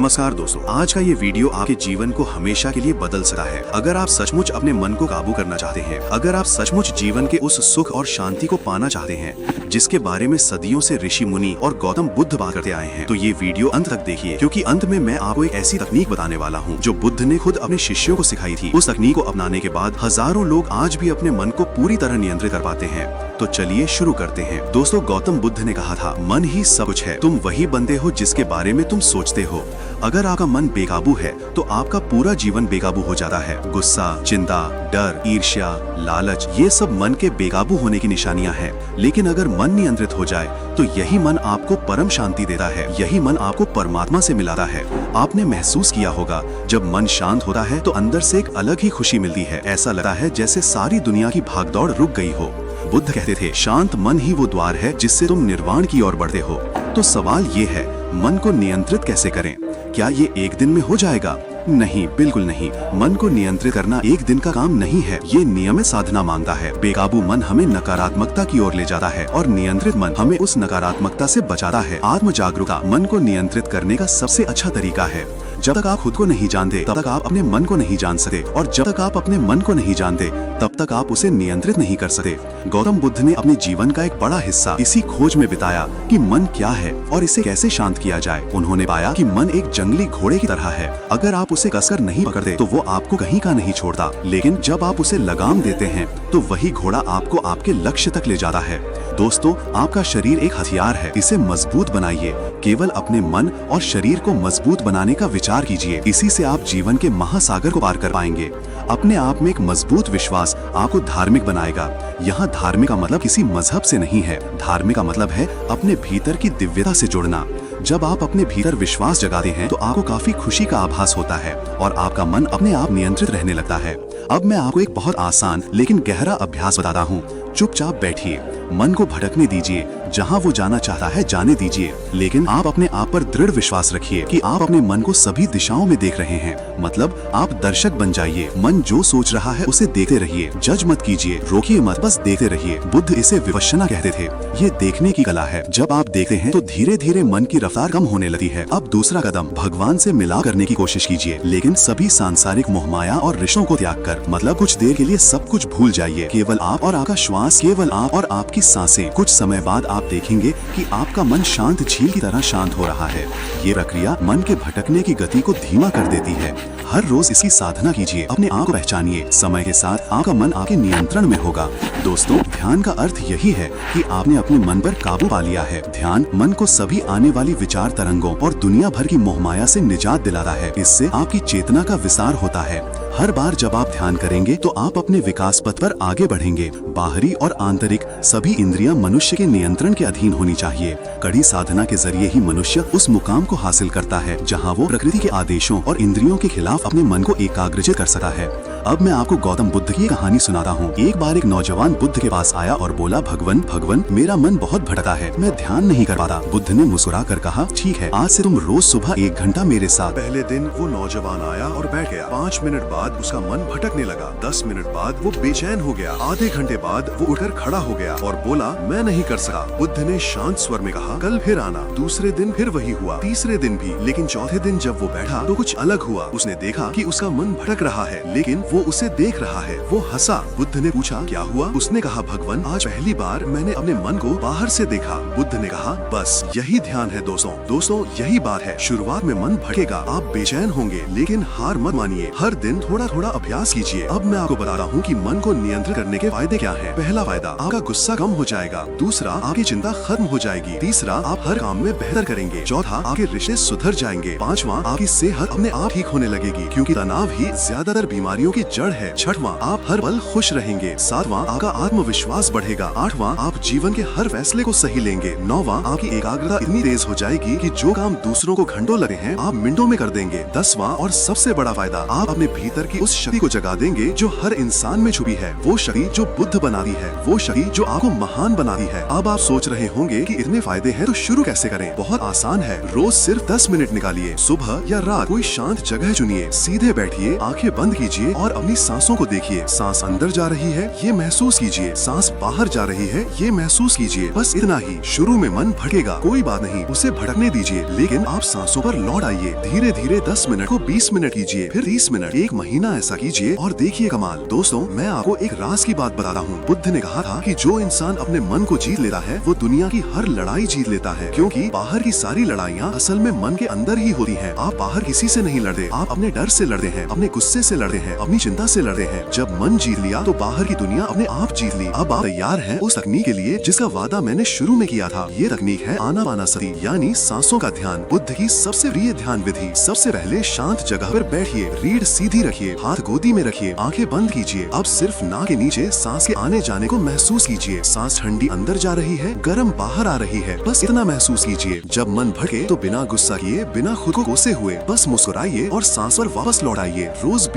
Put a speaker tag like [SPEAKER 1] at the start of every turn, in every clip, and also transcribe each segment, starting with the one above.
[SPEAKER 1] नमस्कार दोस्तों, आज का ये वीडियो आपके जीवन को हमेशा के लिए बदल सकता है। अगर आप सचमुच अपने मन को काबू करना चाहते हैं, अगर आप सचमुच जीवन के उस सुख और शांति को पाना चाहते हैं जिसके बारे में सदियों से ऋषि मुनि और गौतम बुद्ध बात करते आए हैं, तो ये वीडियो अंत तक देखिए, क्योंकि अंत में मैं आपको एक ऐसी तकनीक बताने वाला हूँ जो बुद्ध ने खुद अपने शिष्यों को सिखाई थी। उस तकनीक को अपनाने के बाद हजारों लोग आज भी अपने मन को पूरी तरह नियंत्रित कर पाते हैं। तो चलिए शुरू करते हैं। दोस्तों, गौतम बुद्ध ने कहा था, मन ही सब कुछ है। तुम वही बनते हो जिसके बारे में तुम सोचते हो। अगर आपका मन बेकाबू है तो आपका पूरा जीवन बेकाबू हो जाता है। गुस्सा, चिंता, डर, ईर्ष्या, लालच, ये सब मन के बेकाबू होने की निशानियां हैं। लेकिन अगर मन नियंत्रित हो जाए तो यही मन आपको परम शांति देता है, यही मन आपको परमात्मा से मिलाता है। आपने महसूस किया होगा, जब मन शांत होता है तो अंदर से एक अलग ही खुशी मिलती है। ऐसा लगता है जैसे सारी दुनिया की भागदौड़ रुक गई हो। बुद्ध कहते थे, शांत मन ही वो द्वार है जिससे तुम निर्वाण की ओर बढ़ते हो। तो सवाल ये है, मन को नियंत्रित कैसे करें? क्या ये एक दिन में हो जाएगा? नहीं, बिल्कुल नहीं। मन को नियंत्रित करना एक दिन का काम नहीं है, ये नियमित साधना मांगता है। बेकाबू मन हमें नकारात्मकता की ओर ले जाता है और नियंत्रित मन हमें उस नकारात्मकता से बचाता है। आत्म जागरूकता मन को नियंत्रित करने का सबसे अच्छा तरीका है। जब तक आप खुद को नहीं जानते तब तक आप अपने मन को नहीं जान सकते, और जब तक आप अपने मन को नहीं जानते तब तक आप उसे नियंत्रित नहीं कर सकते। गौतम बुद्ध ने अपने जीवन का एक बड़ा हिस्सा इसी खोज में बिताया कि मन क्या है और इसे कैसे शांत किया जाए। उन्होंने पाया कि मन एक जंगली घोड़े की तरह है। अगर आप उसे कसकर नहीं पकड़ते तो वो आपको कहीं का नहीं छोड़ता, लेकिन जब आप उसे लगाम देते हैं तो वही घोड़ा आपको आपके लक्ष्य तक ले जाता है। दोस्तों, आपका शरीर एक हथियार है, इसे मजबूत बनाइए। केवल अपने मन और शरीर को मजबूत बनाने का विचार कीजिए। इसी से आप जीवन के महासागर को पार कर पाएंगे। अपने आप में एक मजबूत विश्वास आपको धार्मिक बनाएगा। यहाँ धार्मिक का मतलब किसी मजहब से नहीं है। धार्मिक का मतलब है अपने भीतर की दिव्यता से जुड़ना। जब आप अपने भीतर विश्वास जगाते हैं तो आपको काफी खुशी का आभास होता है और आपका मन अपने आप नियंत्रित रहने लगता है। अब मैं आपको एक बहुत आसान लेकिन गहरा अभ्यास बताता हूँ। चुपचाप बैठिए, मन को भटकने दीजिए, जहाँ वो जाना चाहता है जाने दीजिए, लेकिन आप अपने आप पर दृढ़ विश्वास रखिए कि आप अपने मन को सभी दिशाओं में देख रहे हैं। मतलब आप दर्शक बन जाइए। मन जो सोच रहा है उसे देखते रहिए, जज मत कीजिए, रोकिए मत, बस देखते रहिए। बुद्ध इसे विपश्यना कहते थे। ये देखने की कला है। जब आप देखते हैं तो धीरे धीरे मन की रफ्तार कम होने लगती है। अब दूसरा कदम, भगवान से मिलाप करने की कोशिश कीजिए, लेकिन सभी सांसारिक मोहमाया और रिश्तों को त्याग कर। मतलब कुछ देर के लिए सब कुछ भूल जाइए। केवल आप और आपका श्वास, केवल आप और आपकी सांसें। कुछ समय बाद आप देखेंगे कि आपका मन शांत झील की तरह शांत हो रहा है। ये प्रक्रिया मन के भटकने की गति को धीमा कर देती है। हर रोज इसकी साधना कीजिए, अपने आप को पहचानिए। समय के साथ आपका मन आपके नियंत्रण में होगा। दोस्तों, ध्यान का अर्थ यही है कि आपने अपने मन पर काबू पा लिया है। ध्यान मन को सभी आने वाली विचार तरंगों और दुनिया भर की मोहमाया से निजात दिलाता है। इससे आपकी चेतना का विस्तार होता है। हर बार जब आप ध्यान करेंगे तो आप अपने विकास पथ पर आगे बढ़ेंगे। बाहरी और आंतरिक सभी इंद्रियां मनुष्य के नियंत्रण के अधीन होनी चाहिए। कड़ी साधना के जरिए ही मनुष्य उस मुकाम को हासिल करता है जहां वो प्रकृति के आदेशों और इंद्रियों के खिलाफ अपने मन को एकाग्रचित कर सकता है। अब मैं आपको गौतम बुद्ध की कहानी सुनाता हूँ। एक बार एक नौजवान बुद्ध के पास आया और बोला, भगवान, मेरा मन बहुत भटका है, मैं ध्यान नहीं कर पाता। बुद्ध ने मुस्कुरा कर कहा, ठीक है, आज से तुम रोज सुबह 1 घंटा मेरे साथ।
[SPEAKER 2] पहले दिन वो नौजवान आया और बैठ गया। 5 मिनट बाद उसका मन भटकने लगा। 10 मिनट बाद वो बेचैन हो गया। आधे घंटे बाद वो उठकर खड़ा हो गया और बोला, मैं नहीं कर सका। बुद्ध ने शांत स्वर में कहा, कल फिर आना। दूसरे दिन फिर वही हुआ, तीसरे दिन भी। लेकिन चौथे दिन जब वो बैठा तो कुछ अलग हुआ। उसने देखा कि उसका मन भटक रहा है, लेकिन वो उसे देख रहा है। वो हंसा। बुद्ध ने पूछा, क्या हुआ? उसने कहा, भगवान, आज पहली बार मैंने अपने मन को बाहर से देखा। बुद्ध ने कहा, बस यही ध्यान है दोस्तों, यही बात है। शुरुआत में मन भटकेगा, आप बेचैन होंगे, लेकिन हार मत मानिए। हर दिन थोड़ा थोड़ा अभ्यास कीजिए। अब मैं आपको बताता हूँ कि मन को नियंत्रित करने के फायदे क्या हैं। पहला फायदा, आपका गुस्सा कम हो जाएगा। दूसरा, आपकी चिंता खत्म हो जाएगी। तीसरा, आप हर काम में बेहतर करेंगे। चौथा, आपके रिश्ते सुधर जाएंगे। पांचवा, आपकी सेहत अपने आप ठीक होने लगेगी, क्योंकि तनाव ही ज्यादातर बीमारियों की जड़ है। छठवां, आप हर पल खुश रहेंगे। सातवां, आपका आत्मविश्वास बढ़ेगा। आठवां, आप जीवन के हर फैसले को सही लेंगे। नौवां, आपकी एकाग्रता इतनी तेज हो जाएगी कि जो काम दूसरों को घंटों लगे हैं आप मिनटों में कर देंगे। 10वां और सबसे बड़ा फायदा, आप अपने भीतर की उस शक्ति को जगा देंगे जो हर इंसान में छुपी है। वो शक्ति जो बुद्ध बनाती है, वो शक्ति जो आपको महान बनाती है। अब आप सोच रहे होंगे कि इतने फायदे हैं तो शुरू कैसे करें? बहुत आसान है। रोज सिर्फ 10 मिनट निकालिए। सुबह या रात कोई शांत जगह चुनिए, सीधे बैठिए, आंखें बंद कीजिए और और अपनी सांसों को देखिए। सांस अंदर जा रही है, ये महसूस कीजिए। सांस बाहर जा रही है, ये महसूस कीजिए। बस इतना ही। शुरू में मन भटकेगा, कोई बात नहीं, उसे भटकने दीजिए, लेकिन आप सांसों पर लौट आइए। धीरे धीरे 10 मिनट को 20 मिनट कीजिए, फिर 30 मिनट, 1 महीना ऐसा कीजिए और देखिए कमाल। दोस्तों, मैं आपको एक राज की बात बताता हूँ। बुद्ध ने कहा था कि जो इंसान अपने मन को जीत लेता है वो दुनिया की हर लड़ाई जीत लेता है, क्योंकि बाहर की सारी लड़ाइयाँ असल में मन के अंदर ही होती हैं। आप बाहर किसी से नहीं लड़ते, आप अपने डर से लड़ते हैं, अपने गुस्से से लड़ते हैं, अपनी चिंता से लड़ते हैं। जब मन जीत लिया तो बाहर की दुनिया अपने आप जीत ली। अब आप तैयार हैं उस तकनीक के लिए जिसका वादा मैंने शुरू में किया था। ये तकनीक है आनापानसति, यानी सांसों का ध्यान। बुद्ध की सबसे प्रिय ध्यान विधि। सबसे पहले शांत जगह पर बैठिए, रीढ़ सीधी रखिए, हाथ गोदी में रखिए, आंखें बंद कीजिए। अब सिर्फ नाक के नीचे सांस के आने जाने को महसूस कीजिए। सांस ठंडी अंदर जा रही है, गर्म बाहर आ रही है, बस इतना महसूस कीजिए। जब मन भटके तो बिना गुस्सा किए, बिना खुद को कोसे हुए, बस मुस्कुराइए और सांस पर वापस लौट आइए। रोज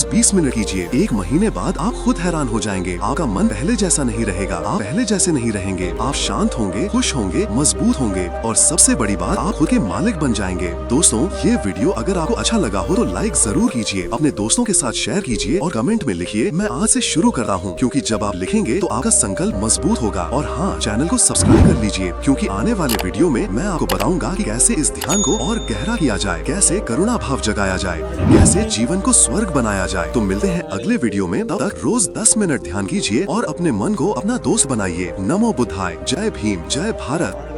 [SPEAKER 2] 20 मिनट कीजिए। 1 महीने बाद आप खुद हैरान हो जाएंगे। आपका मन पहले जैसा नहीं रहेगा, आप पहले जैसे नहीं रहेंगे। आप शांत होंगे, खुश होंगे, मजबूत होंगे और सबसे बड़ी बात, आप खुद के मालिक बन जाएंगे। दोस्तों, ये वीडियो अगर आपको अच्छा लगा हो तो लाइक जरूर कीजिए, अपने दोस्तों के साथ शेयर कीजिए और कमेंट में लिखिए मैं आज से शुरू कर रहा हूँ, क्योंकि जब आप लिखेंगे तो आपका संकल्प मजबूत होगा। और हाँ, चैनल को सब्सक्राइब कर लीजिए, क्योंकि आने वाले वीडियो में मैं आपको बताऊंगा कि कैसे इस ध्यान को और गहरा किया जाए, कैसे करुणा भाव जगाया जाए, कैसे जीवन को स्वर्ग बनाया जाए। तो मिलते हैं अगले वीडियो में, तब तक रोज 10 मिनट ध्यान कीजिए और अपने मन को अपना दोस्त बनाइए। नमो बुद्धाय। जय भीम, जय भारत।